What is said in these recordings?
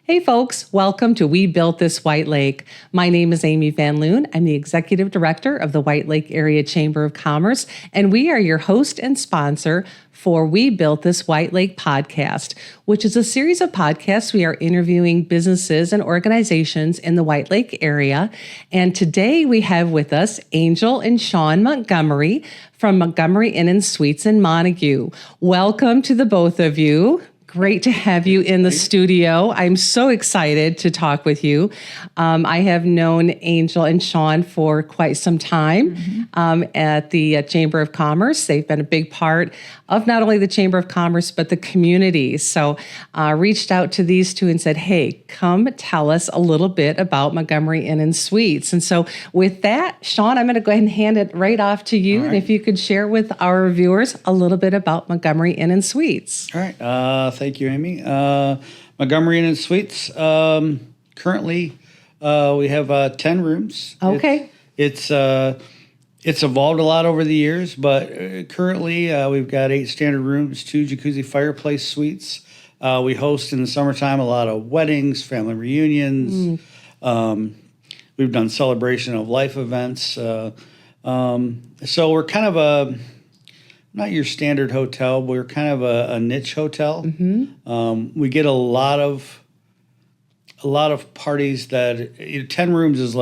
Hey folks, welcome to We Built This White Lake. My name is Amy Van Loon. I'm the Executive Director of the White Lake Area Chamber of Commerce, and we are your host and sponsor for We Built This White Lake podcast, which is a series of podcasts. We are interviewing businesses and organizations in the White Lake area. And today we have with us Angel and Sean Montgomery from Montgomery Inn and Suites in Montague. Welcome to the both of you. Great to have you in the studio. I'm so excited to talk with you. I have known Angel and Sean for quite some time at the Chamber of Commerce. They've been a big part of not only the Chamber of Commerce, but the community. So reached out to these two and said, hey, come tell us a little bit about Montgomery Inn and Suites. And so with that, Sean, I'm going to go ahead and hand it right off to you. Right. And if you could share with our viewers a little bit about Montgomery Inn and Suites. All right. Thank you, Amy. Montgomery Inn and Suites. Currently, we have 10 rooms. Okay. It's evolved a lot over the years, but currently we've got 8 standard rooms, 2 jacuzzi fireplace suites. We host in the summertime a lot of weddings, family reunions. We've done celebration of life events. So we're kind of not your standard hotel, but we're kind of a niche hotel. We get a lot of parties that 10 rooms is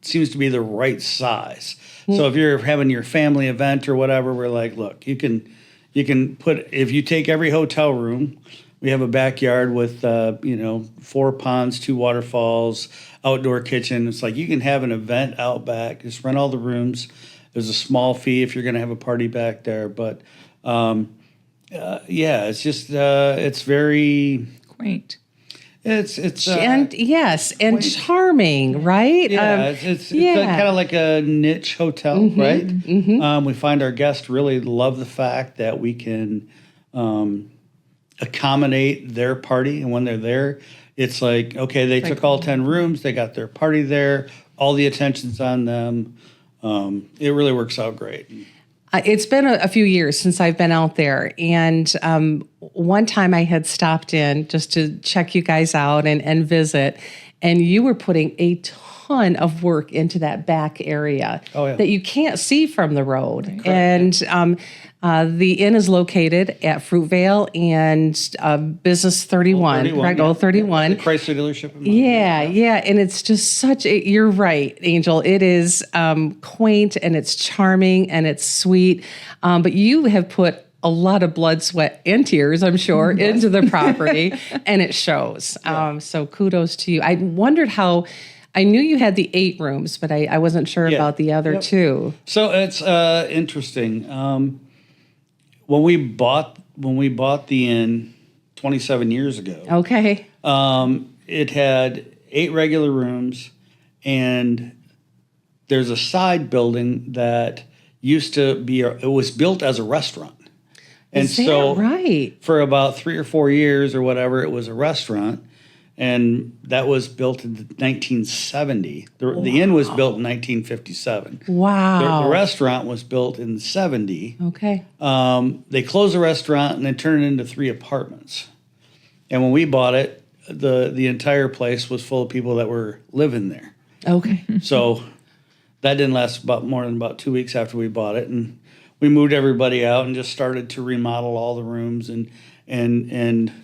seems to be the right size. So if you're having your family event or whatever, we're like, look, you can put, if you take every hotel room, we have a backyard with 4 ponds, 2 waterfalls, outdoor kitchen. It's like you can have an event out back, just rent all the rooms. There's a small fee if you're going to have a party back there, but it's just it's very quaint. It's and charming, right? Yeah, it's kind of like a niche hotel, right? We find our guests really love the fact that we can accommodate their party, and when they're there, it's like, okay, they took all 10 rooms, they got their party there, all the attention's on them. It really works out great. It's been a few years since I've been out there. And one time I had stopped in just to check you guys out and visit. And you were putting a ton of work into that back area that you can't see from the road. Right. And the inn is located at Fruitvale and Business 31, correct? Yeah. Old 31. The Chrysler dealership. Yeah. And it's just you're right, Angel. It is quaint and it's charming and it's sweet. But you have put a lot of blood, sweat, and tears, I'm sure, into the property, and it shows. So kudos to you. I wondered how. I knew you had the 8 rooms, but I wasn't sure about the other 2. So it's interesting. When we bought the inn 27 years ago, it had 8 regular rooms, and there's a side building that used to be it was built as a restaurant. And Is that right? For about 3 or 4 years or whatever, it was a restaurant. And that was built in 1970. The inn was built in 1957. Wow. The restaurant was built in 70. Okay. They closed the restaurant and they turned it into 3 apartments. And when we bought it, the entire place was full of people that were living there. Okay. So that didn't last more than about 2 weeks after we bought it. And we moved everybody out and just started to remodel all the rooms and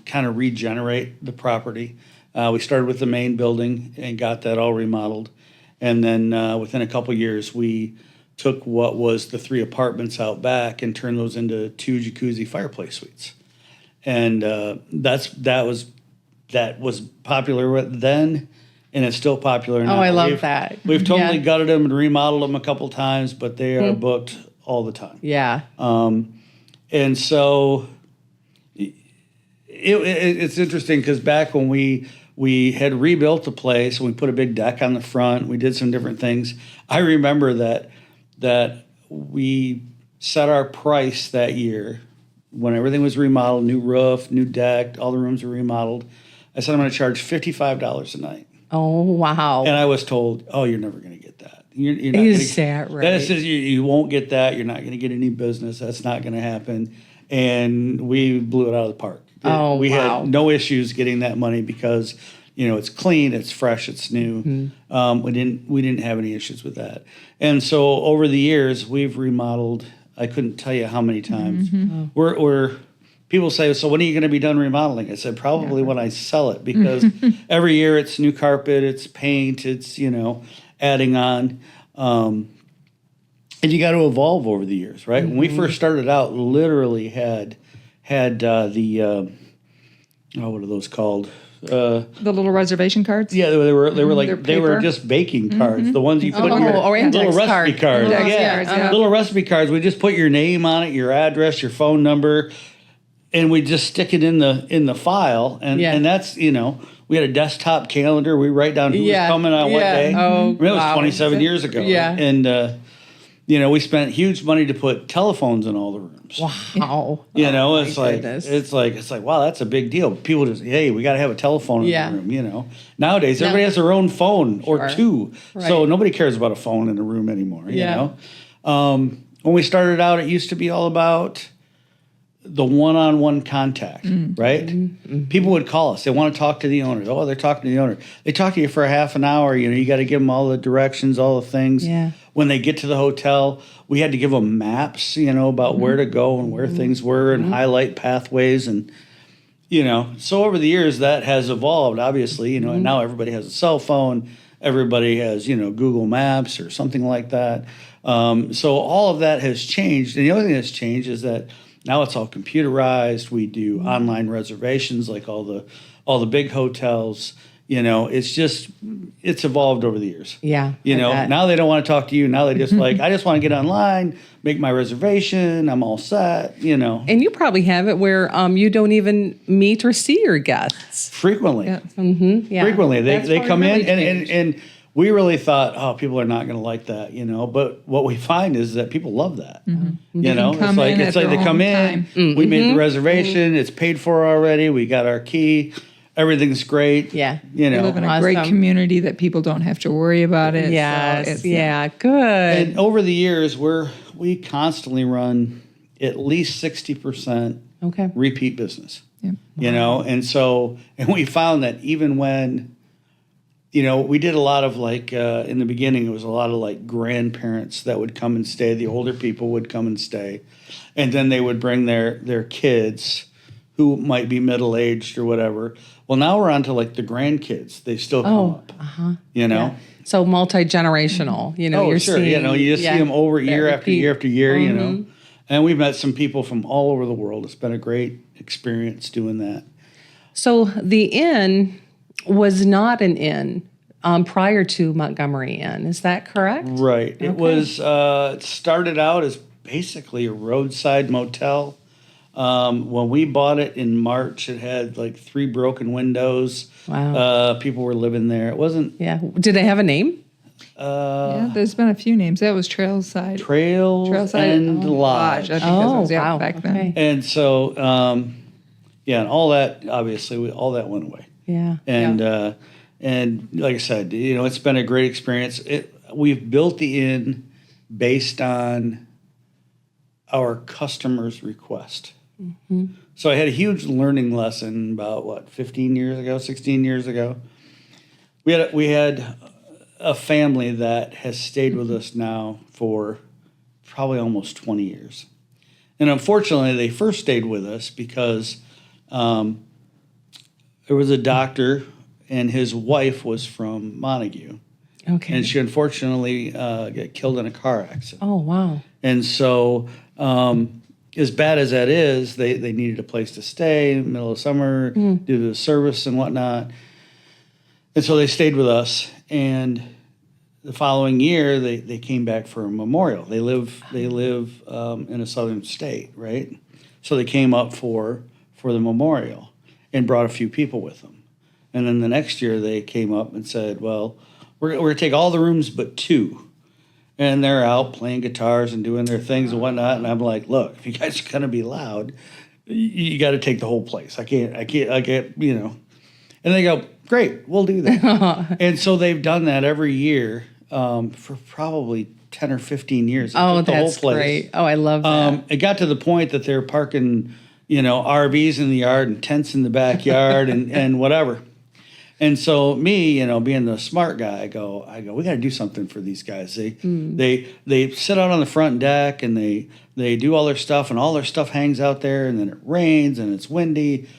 kind of regenerate the property. We started with the main building and got that all remodeled. And then within a couple years, we took what was the 3 apartments out back and turned those into 2 jacuzzi fireplace suites. And that was popular then, and it's still popular now. Oh, I love that. We've totally gutted them and remodeled them a couple times, but they are booked all the time. Yeah. And so it's interesting because back when we had rebuilt the place and we put a big deck on the front, we did some different things. I remember that we set our price that year when everything was remodeled, new roof, new deck, all the rooms were remodeled. I said, I'm going to charge $55 a night. Oh, wow. And I was told, oh, you're never going to get that. You're not Is that right? That says you won't get that. You're not going to get any business. That's not going to happen. And we blew it out of the park. We had no issues getting that money because it's clean, it's fresh, it's new. We didn't have any issues with that. And so over the years, we've remodeled. I couldn't tell you how many times. We're people say, so when are you going to be done remodeling? I said, probably when I sell it, because every year it's new carpet, it's paint, it's, adding on. And you got to evolve over the years, right? When we first started out, literally had the, what are those called? The little reservation cards? Yeah, they were just baking cards. The ones you put your little recipe cards. Little recipe cards. We just put your name on it, your address, your phone number, and we just stick it in the file. And that's, we had a desktop calendar. We write down who was coming on what day. Oh, it was 27 years ago. Yeah. And we spent huge money to put telephones in all the rooms. Wow. It's like wow, that's a big deal. People just, hey, we got to have a telephone in the room. Nowadays everybody has their own phone or two, so nobody cares about a phone in the room anymore. When we started out, it used to be all about the one-on-one contact, right? People would call us. They want to talk to the owner. Oh, they're talking to the owner. They talk to you for a half an hour. You got to give them all the directions, all the things. Yeah. When they get to the hotel, we had to give them maps, about where to go and where things were and highlight pathways. And, so over the years that has evolved, obviously, and now everybody has a cell phone. Everybody has, Google Maps or something like that. So all of that has changed. And the other thing that's changed is that now it's all computerized. We do online reservations like all the big hotels. It's evolved over the years. Yeah. Now they don't want to talk to you. Now they just I just want to get online, make my reservation. I'm all set, And you probably have it where you don't even meet or see your guests. Frequently. Yeah. Mm-hmm. Yeah. Frequently. They come really in and we really thought, people are not going to like that, But what we find is that people love that. It's like they come in, we made the reservation, it's paid for already, we got our key, everything's great. Yeah. We live in a great community that people don't have to worry about it. Yes. So good. And over the years, we constantly run at least 60% repeat business. Yeah. And we found that even when we did a lot of in the beginning, it was a lot of grandparents that would come and stay. The older people would come and stay. And then they would bring their kids who might be middle-aged or whatever. Well, now we're on to the grandkids. They still come up, Yeah. So multi-generational, you're sure. seeing. You just see them over year after year after year, And we've met some people from all over the world. It's been a great experience doing that. So the inn was not an inn prior to Montgomery Inn. Is that correct? Right. It was, it started out as basically a roadside motel. When we bought it in March, it had 3 broken windows. Wow. People were living there. It wasn't. Yeah. Did they have a name? There's been a few names. That was Trailside and Lodge. I think that was wow. back then. And so, and all that, obviously, all that went away. Yeah. And like I said, it's been a great experience. We've built the inn based on our customers' request. So I had a huge learning lesson about 16 years ago. We had a family that has stayed with us now for probably almost 20 years. And unfortunately, they first stayed with us because there was a doctor and his wife was from Montague. Okay. And she unfortunately got killed in a car accident. Oh, wow. And so as bad as that is, they needed a place to stay in the middle of summer, do the service and whatnot. And so they stayed with us. And the following year, they came back for a memorial. They live in a southern state, right? So they came up for the memorial and brought a few people with them. And then the next year, they came up and said, well, we're going to take all the rooms but 2. And they're out playing guitars and doing their things and whatnot. And I'm like, look, if you guys are going to be loud, you got to take the whole place. I can't, And they go, great, we'll do that. And so they've done that every year for probably 10 or 15 years. Oh, that's great. Oh, I love that. It got to the point that they're parking, RVs in the yard and tents in the backyard and whatever. And so me, being the smart guy, I go, we got to do something for these guys. They sit out on the front deck and they do all their stuff, and all their stuff hangs out there, and then it rains and it's windy.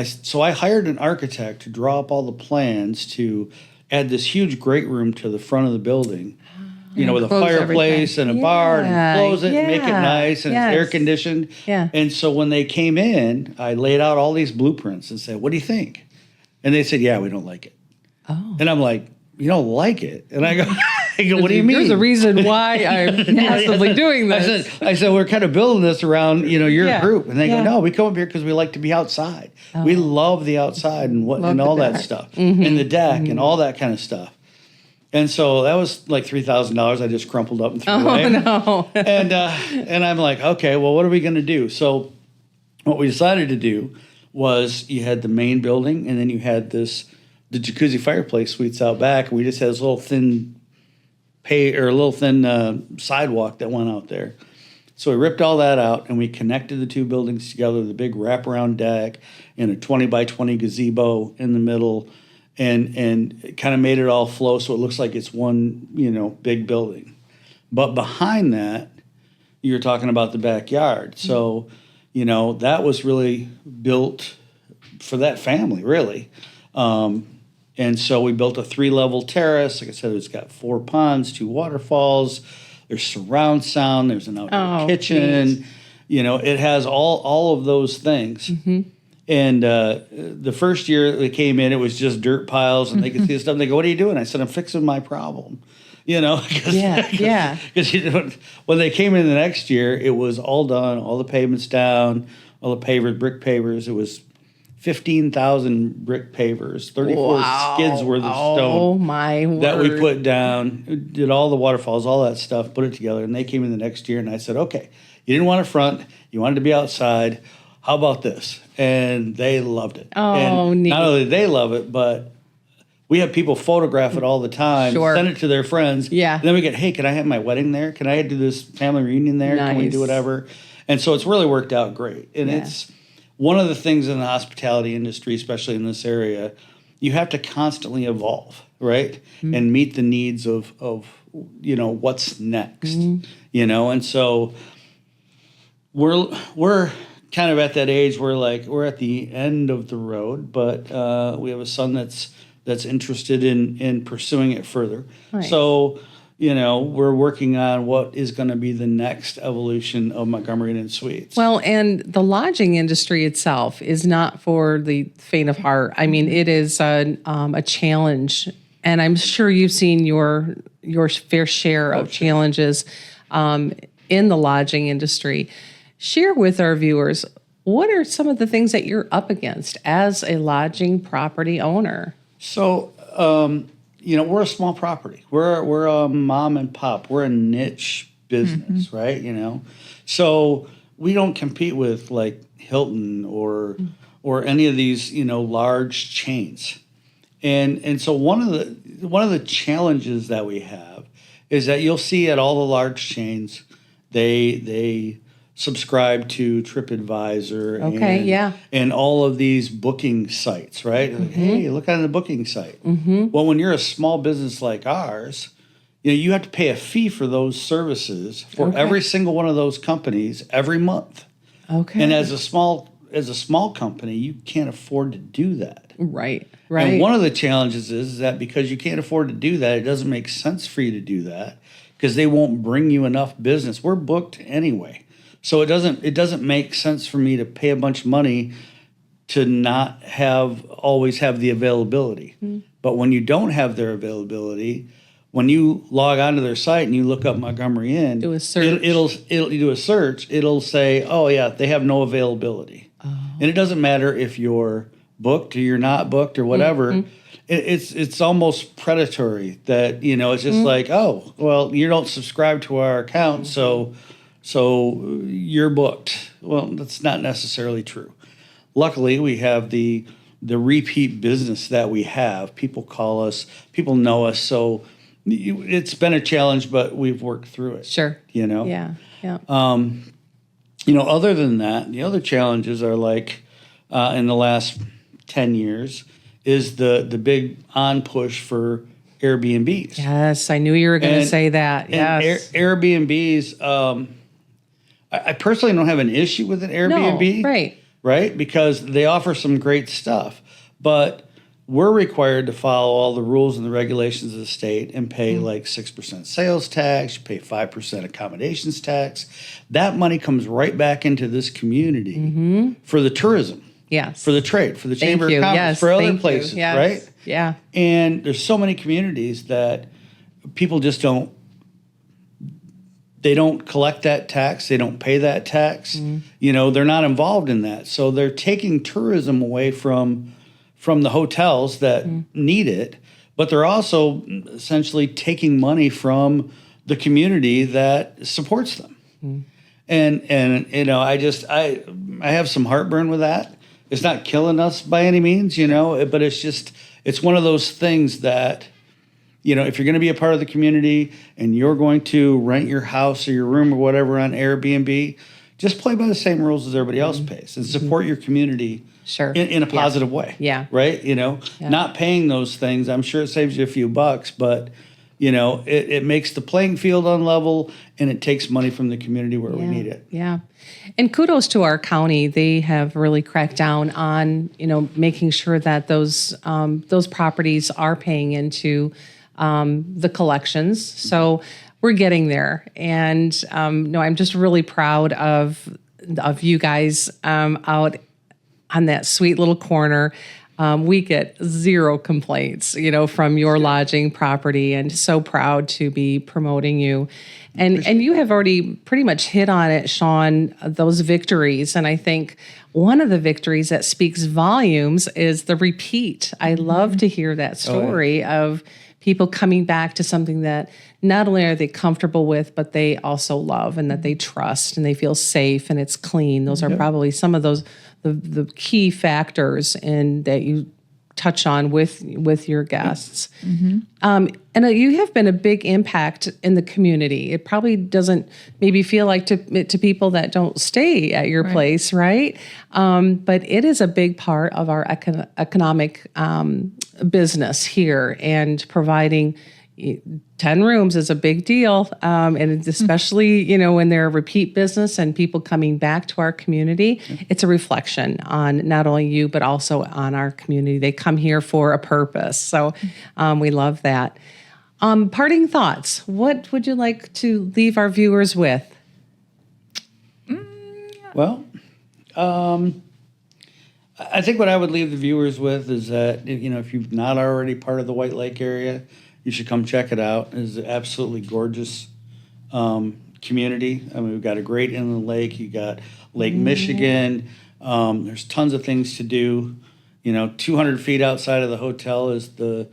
So I hired an architect to draw up all the plans to add this huge great room to the front of the building. With a fireplace and a bar, and close it and make it nice, and it's air conditioned. Yeah. And so when they came in, I laid out all these blueprints and said, "What do you think?" And they said, "Yeah, we don't like it." Oh. And I'm like, "You don't like it?" And I go, "What do you mean?" There's a reason why I'm passively doing this. I said, we're kind of building this around, your group. And they go, "No, we come up here because we like to be outside. We love the outside and all that stuff, and the deck and all that kind of stuff." And so that was like $3,000 I just crumpled up and threw away. Oh, no. And I'm like, okay, well, what are we going to do? So what we decided to do was you had the main building, and then you had the jacuzzi fireplace suites out back. And we just had this little thin sidewalk that went out there. So we ripped all that out, and we connected the two buildings together, the big wraparound deck and a 20 by 20 gazebo in the middle, and kind of made it all flow so it looks like it's one, big building. But behind that, you're talking about the backyard. So, that was really built for that family, really. And so we built a 3-level terrace. Like I said, it's got 4 ponds, 2 waterfalls. There's surround sound. There's an outdoor kitchen. Nice. It has all of those things. Mm-hmm. And the first year they came in, it was just dirt piles, and they could see the stuff. And they go, "What are you doing?" I said, "I'm fixing my problem." Because when they came in the next year, it was all done, all the pavements down, all the pavers, brick pavers. It was 15,000 brick pavers, 34 skids worth of stone. Oh, my word. That we put down, did all the waterfalls, all that stuff, put it together. And they came in the next year, and I said, "Okay, you didn't want a front, you wanted to be outside. How about this?" And they loved it. Oh, and neat. Not only did they love it, but we have people photograph it all the time, send it to their friends. Yeah. And then we get, "Hey, can I have my wedding there? Can I do this family reunion there? Nice. Can we do whatever?" And so it's really worked out great. And it's one of the things in the hospitality industry, especially in this area, you have to constantly evolve, right? Mm-hmm. And meet the needs of what's next. Mm-hmm. And so we're kind of at that age where we're at the end of the road, but we have a son that's interested in pursuing it further. Nice. So, we're working on what is going to be the next evolution of Montgomery Inn Suites. Well, and the lodging industry itself is not for the faint of heart. I mean, it is a challenge, and I'm sure you've seen your fair share of challenges in the lodging industry. Share with our viewers, what are some of the things that you're up against as a lodging property owner? So, we're a small property. We're a mom and pop. We're a niche business, right? So we don't compete with like Hilton or any of these large chains. And so one of the challenges that we have is that you'll see at all the large chains they subscribe to TripAdvisor and all of these booking sites, right? Mm-hmm. Like, hey, look on the booking site. Mm-hmm. Well, when you're a small business like ours, you have to pay a fee for those services for every single one of those companies every month. Okay. And as a small company, you can't afford to do that. Right. And one of the challenges is that because you can't afford to do that, it doesn't make sense for you to do that because they won't bring you enough business. We're booked anyway. So it doesn't make sense for me to pay a bunch of money to not always have the availability. Mm-hmm. But when you don't have their availability, when you log onto their site and you look up Montgomery Inn, do a search. It'll do a search. It'll say, "Oh yeah, they have no availability," and it doesn't matter if you're booked or you're not booked or whatever. Mm-hmm. It's almost predatory that it's just like, "Oh, well, you don't subscribe to our account, so you're booked." Well, that's not necessarily true. Luckily, we have the repeat business that we have. People call us, people know us, so it's been a challenge, but we've worked through it. Sure. Yeah. Other than that, the other challenges are like in the last 10 years is the big on push for Airbnbs. Yes, I knew you were going to say that. Yes. Airbnbs, I personally don't have an issue with an Airbnb. No, right. Right? Because they offer some great stuff. But we're required to follow all the rules and the regulations of the state and pay like 6% sales tax, you pay 5% accommodations tax. That money comes right back into this community for the tourism. Yes. For the trade, for the Chamber of Commerce, Yes. for other Thank you. places, Yes. right? Yeah. And there's so many communities that people just don't collect that tax. They don't pay that tax. You know, they're not involved in that. So they're taking tourism away from the hotels that need it, but they're also essentially taking money from the community that supports them. And you know, I have some heartburn with that. It's not killing us by any means, you know, but it's one of those things that, you know, if you're going to be a part of the community and you're going to rent your house or your room or whatever on Airbnb, just play by the same rules as everybody else pays and support your community in a positive way. Yeah. Right? You know, not paying those things, I'm sure it saves you a few bucks, but, you know, it makes the playing field unlevel and it takes money from the community where we need it. Yeah. And kudos to our county. They have really cracked down on, you know, making sure that those properties are paying into the collections. So we're getting there. And no, I'm just really proud of you guys out on that sweet little corner. We get zero complaints, you know, from your lodging property, and so proud to be promoting you. And you have already pretty much hit on it, Sean, those victories. And I think one of the victories that speaks volumes is the repeat. I love to hear that story of people coming back to something that not only are they comfortable with, but they also love and that they trust and they feel safe and it's clean. Those are probably some of those the key factors in that you touch on with your guests. And you have been a big impact in the community. It probably doesn't maybe feel like to people that don't stay at your place, right? But it is a big part of our economic business here, and providing 10 rooms is a big deal. And especially, you know, when they're repeat business and people coming back to our community, it's a reflection on not only you, but also on our community. They come here for a purpose. So we love that. Parting thoughts. What would you like to leave our viewers with? Well, I think what I would leave the viewers with is that, you know, if you're not already part of the White Lake area, you should come check it out. It's an absolutely gorgeous community. I mean, we've got a great inland lake. You got Lake Michigan. There's tons of things to do. You know, 200 feet outside of the hotel is the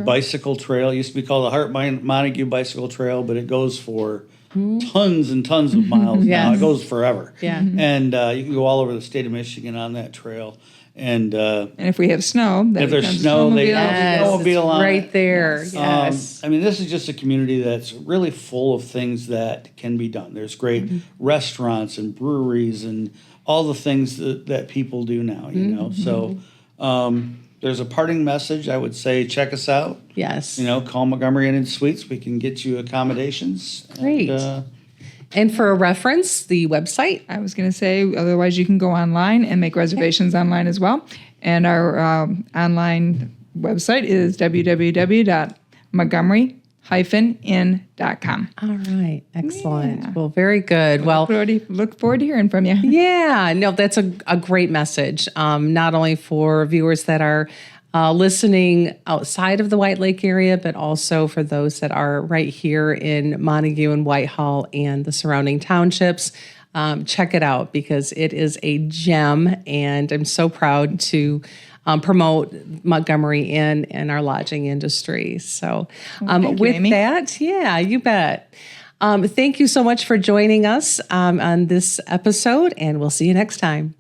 bicycle trail. It used to be called the Hart Montague Bicycle Trail, but it goes for tons and tons of miles now. It goes forever. Yeah. And you can go all over the state of Michigan on that trail. And if we have snow, if there's snow, they snowmobile on right there. Yes. I mean, this is just a community that's really full of things that can be done. There's great restaurants and breweries and all the things that people do now, you know. So there's a parting message. I would say check us out. Yes. You know, call Montgomery Inn and Suites. We can get you accommodations. Great. And for a reference, the website? I was going to say, otherwise you can go online and make reservations online as well. And our online website is www.montgomery-inn.com. All right. Excellent. Yeah. Well, very good. Well, look forward to hearing from you. Yeah. No, that's a great message, not only for viewers that are listening outside of the White Lake area, but also for those that are right here in Montague and Whitehall and the surrounding townships. Check it out because it is a gem, and I'm so proud to promote Montgomery Inn and our lodging industry. So with that, yeah, you bet. Thank you so much for joining us on this episode, and we'll see you next time.